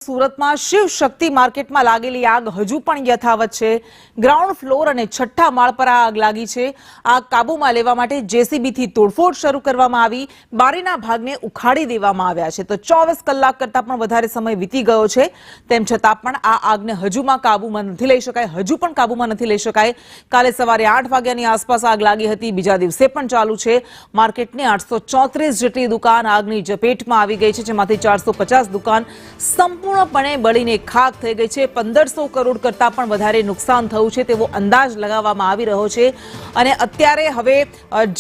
સુરતમાં શિવ શક્તિ માર્કેટમાં લાગેલી આગ હજુ પણ યથાવત છે। ગ્રાઉન્ડ ફ્લોર અને છઠ્ઠા માળ પર આગ લાગી છે। આગ કાબૂમાં લેવા માટે જેસીબીથી તોડફોડ શરૂ કરવામાં આવી। બારીના ભાગને ઉખાડી દેવામાં આવ્યા છે। તો 24 કલાક કરતા પણ વધારે સમય વીતી ગયો છે, તેમ છતાં પણ આ આગને હજુમાં કાબૂમાં નથી લઈ શકાય, હજુ પણ કાબૂમાં નથી લઈ શકાય। કાલે સવારે 8 વાગ્યાની આસપાસ આગ લાગી હતી, બીજા દિવસે પણ ચાલુ છે। માર્કેટની 834 જેટલી દુકાન આગની ઝપેટમાં આવી ગઈ છે, જેમાંથી 450 દુકાન સંપૂર્ણપણે બળીને ખાક થઈ ગઈ છે। 1500 કરોડ કરતા પણ વધારે નુકસાન થયું છે તેવો અંદાજ લગાવવામાં આવી રહ્યો છે। અને અત્યારે હવે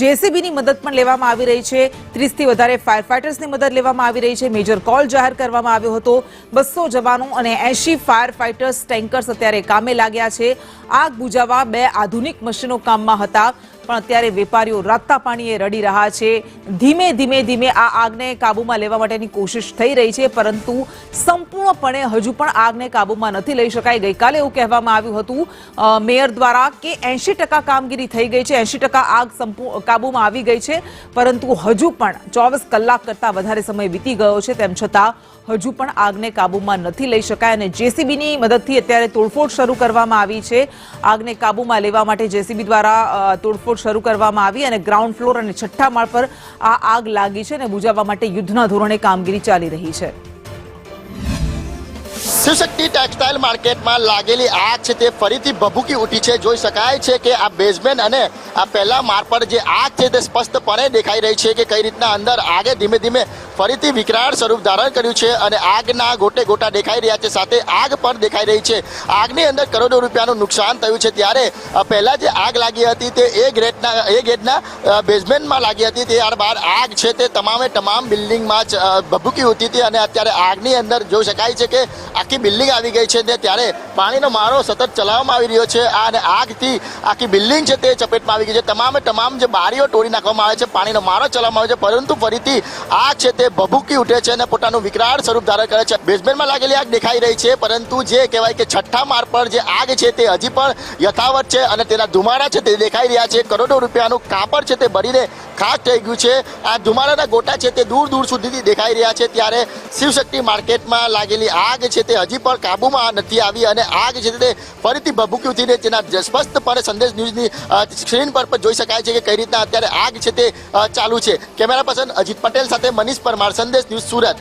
જેસીબીની મદદ પણ લેવામાં આવી રહી છે। 30 થી વધારે ફાયર ફાઇટર્સની મદદ લેવામાં આવી રહી છે। મેજર કોલ જાહેર કરવામાં આવ્યો હતો। 200 જવાનો અને 80 ફાયર ફાઇટર્સ ટેન્કર્સ અત્યારે કામે લાગ્યા છે। આગ બુઝાવવા 2 આધુનિક મશીનો કામમાં હતા, પણ અત્યારે વેપારીઓ રાતના પાણીએ રડી રહ્યા છે। ધીમે આ આગને કાબૂમાં લેવા માટેની કોશિશ થઈ રહી છે, પરંતુ સંપૂર્ણપણે હજુ પણ આગને કાબૂમાં નથી લઈ શકાય। ગઈકાલે એવું કહેવામાં આવ્યું હતું મેયર દ્વારા કે 80% કામગીરી થઈ ગઈ છે, 80% આગ કાબૂમાં આવી ગઈ છે, પરંતુ હજુ પણ 24 કલાક કરતા વધારે સમય વીતી ગયો છે, તેમ છતાં હજુ પણ આગને કાબૂમાં નથી લઈ શકાય। અને જેસીબીની મદદથી અત્યારે તોડફોડ શરૂ કરવામાં આવી છે। આગને કાબૂમાં લેવા માટે જેસીબી દ્વારા તોડફોડ શરૂ કરવામાં આવી અને ગ્રાઉન્ડ ફ્લોર અને છઠ્ઠા માળ પર આ આગ લાગી છે અને બુઝાવવા માટે યુદ્ધના ધોરણે કામગીરી ચાલી રહી છે। શિવશક્તિ ટેક્સટાઇલ માર્કેટમાં લાગેલી આગ છે તે ફરીથી ભભૂકી ઉઠી છે। જોઈ શકાય છે કે આ બેઝમેન્ટ અને આ પહેલા માળ પર જે આગ છે તે સ્પષ્ટપણે દેખાઈ રહી છે કે કઈ રીતના અંદર આગે ધીમે ફરીથી વિકરાળ સ્વરૂપ ધારણ કર્યું છે અને આગના ગોટે ગોટા દેખાઈ રહ્યા છે, સાથે આગ પણ દેખાઈ રહી છે। આગની અંદર કરોડો રૂપિયાનું નુકસાન થયું છે, ત્યારે પહેલા જે આગ લાગી હતી તે એ ગેટના બેઝમેન્ટમાં લાગી હતી, ત્યારબાદ આગ છે તે તમામ બિલ્ડિંગમાં જ ભભૂકી ઉઠી હતી અને અત્યારે આગની અંદર જોઈ શકાય છે કે આખી બિલ્ડિંગ આવી ગઈ છે। ત્યારે પાણીનો મારો સતત ચલાવવામાં આવી રહ્યો છે અને આગથી આખી બિલ્ડિંગ છે તે ચપેટમાં આવી ગઈ છે। તમામ જે બારીઓ તોડી નાખવામાં આવે છે, પાણીનો મારો ચલાવવામાં આવે છે, પરંતુ ફરીથી આગ છે તે ભભૂકી ઉઠે છે અને પોતાનું વિકરાળ સ્વરૂપ ધારણ કરે છે। બેઝમેન્ટમાં લાગેલી આગ દેખાઈ રહી છે, પરંતુ જે કહેવાય કે છઠ્ઠા માળ પર જે આગ છે તે હજી પણ યથાવત છે અને તેના ધુમાડા છે તે દેખાઈ રહ્યા છે। કરોડો રૂપિયાનું કાપડ છે તે બળીને ખાક થઈ ગયું છે। આ ધુમાડાના ગોટા છે તે દૂર સુધીથી દેખાઈ રહ્યા છે। ત્યારે શિવશક્તિ માર્કેટમાં લાગેલી આગ છે તે હજી પણ કાબૂમાં નથી આવી અને આગ છે તે ફરીથી ભભૂકી ઉઠીને તેના સ્પષ્ટપણે સંદેશ ન્યૂઝની સ્ક્રીન પર જોઈ શકાય છે કે કઈ રીતના અત્યારે આગ છે તે ચાલુ છે। કેમેરા પર્સન અજીત પટેલ સાથે મનીષ પરમાર, સંદેશ ન્યૂઝ, સુરત।